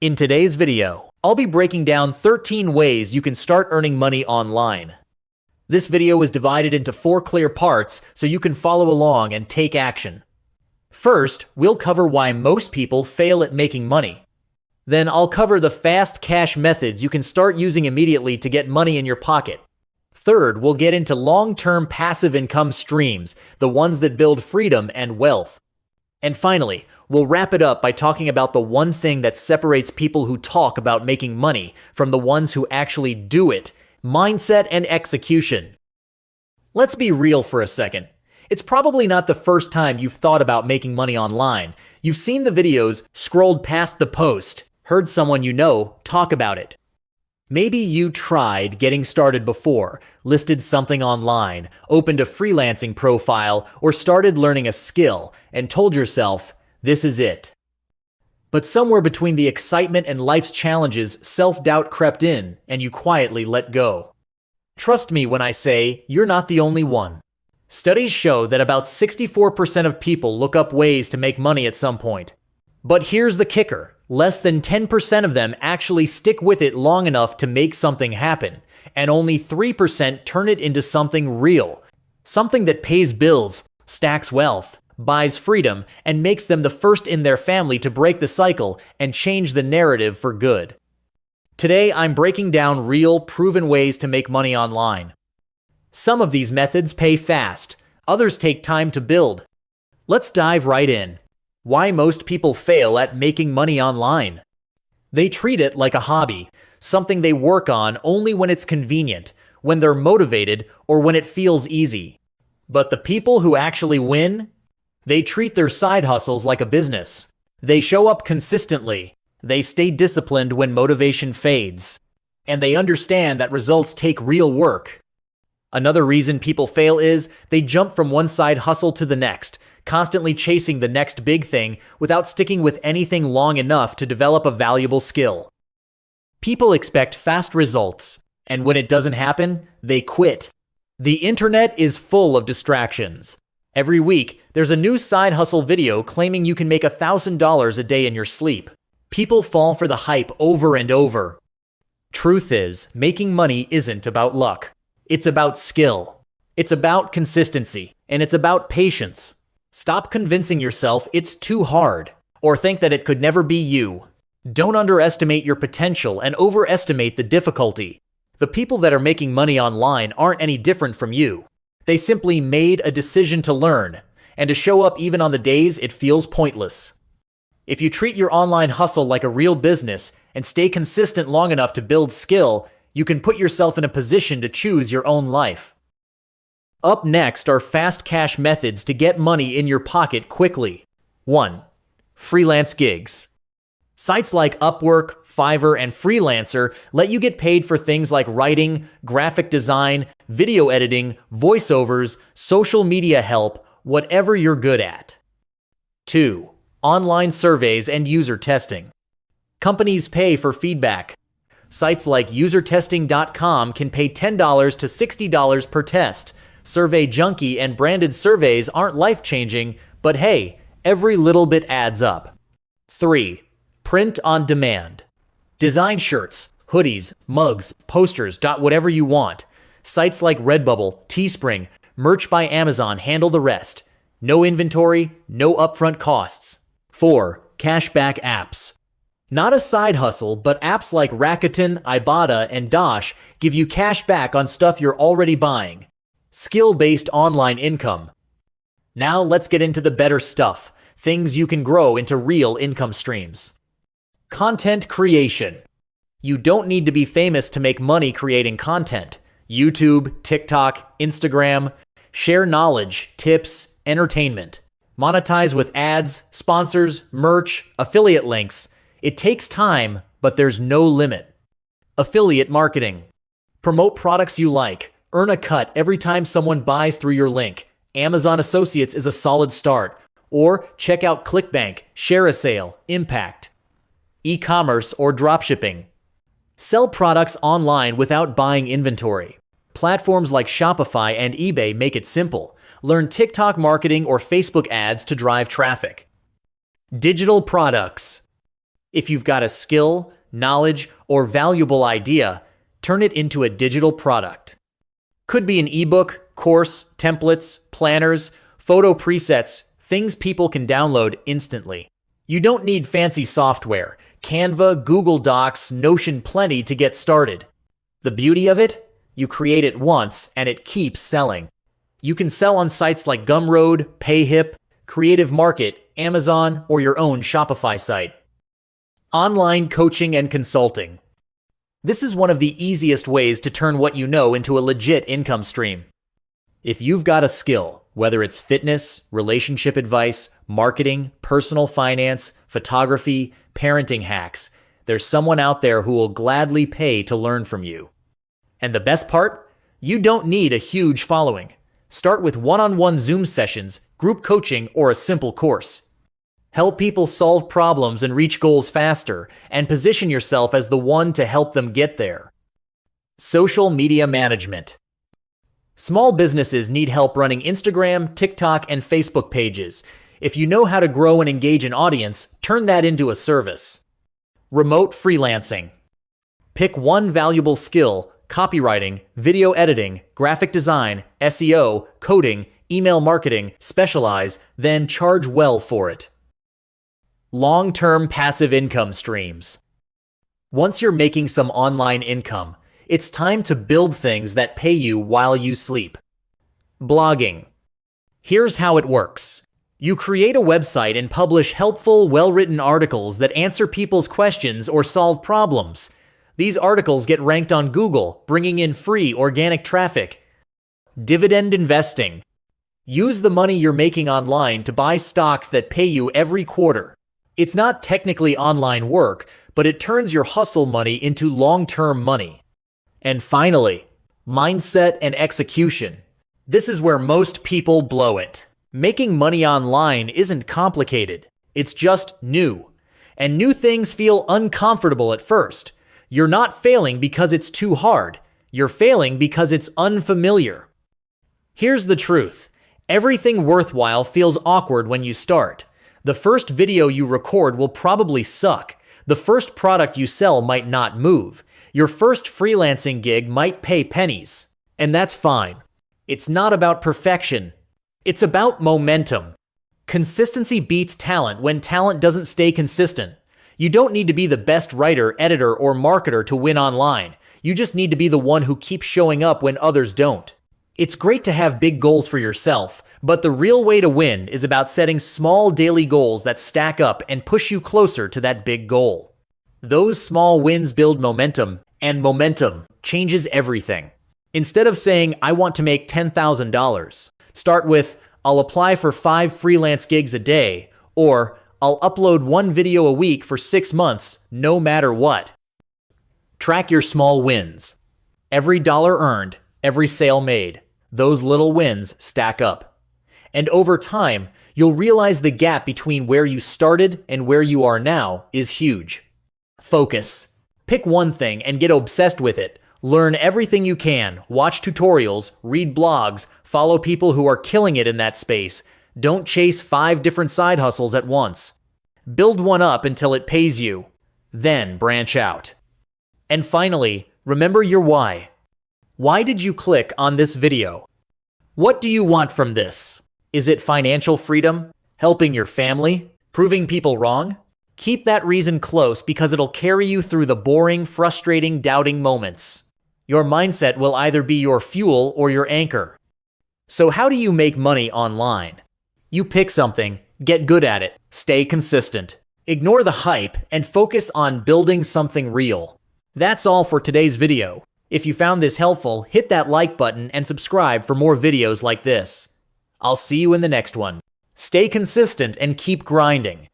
In today's video, I'll be breaking down 13 ways you can start earning money online. This video is divided into 4 clear parts so you can follow along and take action. First, we'll cover why most people fail at making money. Then I'll cover the fast cash methods you can start using immediately to get money in your pocket. Third, we'll get into long-term passive income streams, the ones that build freedom and wealth. And finally, we'll wrap it up by talking about the one thing that separates people who talk about making money from the ones who actually do it: mindset and execution. Let's be real for a second. It's probably not the first time you've thought about making money online. You've seen the videos, scrolled past the post, heard someone you know talk about it. Maybe you tried getting started before, listed something online, opened a freelancing profile, or started learning a skill, and told yourself, this is it. But somewhere between the excitement and life's challenges, self-doubt crept in, and you quietly let go. Trust me when I say, you're not the only one. Studies show that about 64% of people look up ways to make money at some point. But here's the kicker. Less than 10% of them actually stick with it long enough to make something happen, and only 3% turn it into something real, something that pays bills, stacks wealth, buys freedom, and makes them the first in their family to break the cycle and change the narrative for good. Today, I'm breaking down real, proven ways to make money online. Some of these methods pay fast, others take time to build. Let's dive right in. Why most people fail at making money online. They treat it like a hobby, something they work on only when it's convenient, when they're motivated, or when it feels easy. But the people who actually win? They treat their side hustles like a business. They show up consistently. They stay disciplined when motivation fades. And they understand that results take real work. Another reason people fail is they jump from one side hustle to the next, constantly chasing the next big thing without sticking with anything long enough to develop a valuable skill. People expect fast results, and when it doesn't happen, they quit. The internet is full of distractions. Every week, there's a new side hustle video claiming you can make $1,000 a day in your sleep. People fall for the hype over and over. Truth is, making money isn't about luck. It's about skill. It's about consistency, and it's about patience. Stop convincing yourself it's too hard, or think that it could never be you. Don't underestimate your potential and overestimate the difficulty. The people that are making money online aren't any different from you. They simply made a decision to learn, and to show up even on the days it feels pointless. If you treat your online hustle like a real business and stay consistent long enough to build skill, you can put yourself in a position to choose your own life. Up next are fast cash methods to get money in your pocket quickly. 1. Freelance gigs. Sites like Upwork, Fiverr, and Freelancer let you get paid for things like writing, graphic design, video editing, voiceovers, social media help, whatever you're good at. 2. Online surveys and user testing. Companies pay for feedback. Sites like usertesting.com can pay $10 to $60 per test. Survey Junkie and branded surveys aren't life-changing, but hey, every little bit adds up. 3. Print on demand. Design shirts, hoodies, mugs, posters, whatever you want. Sites like Redbubble, Teespring, Merch by Amazon handle the rest. No inventory, no upfront costs. 4. Cashback apps. Not a side hustle, but apps like Rakuten, Ibotta, and Dosh give you cash back on stuff you're already buying. Skill-based online income. Now let's get into the better stuff, things you can grow into real income streams. Content creation. You don't need to be famous to make money creating content. YouTube, TikTok, Instagram. Share knowledge, tips, entertainment. Monetize with ads, sponsors, merch, affiliate links. It takes time, but there's no limit. Affiliate marketing. Promote products you like. Earn a cut every time someone buys through your link. Amazon Associates is a solid start. Or check out ClickBank, ShareASale, Impact. E-commerce or dropshipping. Sell products online without buying inventory. Platforms like Shopify and eBay make it simple. Learn TikTok marketing or Facebook ads to drive traffic. Digital products. If you've got a skill, knowledge, or valuable idea, turn it into a digital product. Could be an ebook, course, templates, planners, photo presets, things people can download instantly. You don't need fancy software, Canva, Google Docs, Notion plenty to get started. The beauty of it? You create it once and it keeps selling. You can sell on sites like Gumroad, Payhip, Creative Market, Amazon, or your own Shopify site. Online coaching and consulting. This is one of the easiest ways to turn what you know into a legit income stream. If you've got a skill, whether it's fitness, relationship advice, marketing, personal finance, photography, parenting hacks, there's someone out there who will gladly pay to learn from you. And the best part? You don't need a huge following. Start with one-on-one Zoom sessions, group coaching, or a simple course. Help people solve problems and reach goals faster, and position yourself as the one to help them get there. Social media management. Small businesses need help running Instagram, TikTok, and Facebook pages. If you know how to grow and engage an audience, turn that into a service. Remote freelancing. Pick one valuable skill: copywriting, video editing, graphic design, SEO, coding, email marketing, specialize, then charge well for it. Long-term passive income streams. Once you're making some online income, it's time to build things that pay you while you sleep. Blogging. Here's how it works. You create a website and publish helpful, well-written articles that answer people's questions or solve problems. These articles get ranked on Google, bringing in free organic traffic. Dividend investing. Use the money you're making online to buy stocks that pay you every quarter. It's not technically online work, but it turns your hustle money into long-term money. And finally, mindset and execution. This is where most people blow it. Making money online isn't complicated. It's just new. And new things feel uncomfortable at first. You're not failing because it's too hard. You're failing because it's unfamiliar. Here's the truth. Everything worthwhile feels awkward when you start. The first video you record will probably suck. The first product you sell might not move. Your first freelancing gig might pay pennies. And that's fine. It's not about perfection. It's about momentum. Consistency beats talent when talent doesn't stay consistent. You don't need to be the best writer, editor, or marketer to win online. You just need to be the one who keeps showing up when others don't. It's great to have big goals for yourself, but the real way to win is about setting small daily goals that stack up and push you closer to that big goal. Those small wins build momentum, and momentum changes everything. Instead of saying, I want to make $10,000, start with, I'll apply for 5 freelance gigs a day, or I'll upload 1 video a week for 6 months, no matter what. Track your small wins. Every dollar earned, every sale made, those little wins stack up. And over time, you'll realize the gap between where you started and where you are now is huge. Focus. Pick one thing and get obsessed with it. Learn everything you can, watch tutorials, read blogs, follow people who are killing it in that space. Don't chase 5 different side hustles at once. Build one up until it pays you. Then branch out. And finally, remember your why. Why did you click on this video? What do you want from this? Is it financial freedom? Helping your family? Proving people wrong? Keep that reason close because it'll carry you through the boring, frustrating, doubting moments. Your mindset will either be your fuel or your anchor. So how do you make money online? You pick something, get good at it, stay consistent. Ignore the hype and focus on building something real. That's all for today's video. If you found this helpful, hit that like button and subscribe for more videos like this. I'll see you in the next one. Stay consistent and keep grinding.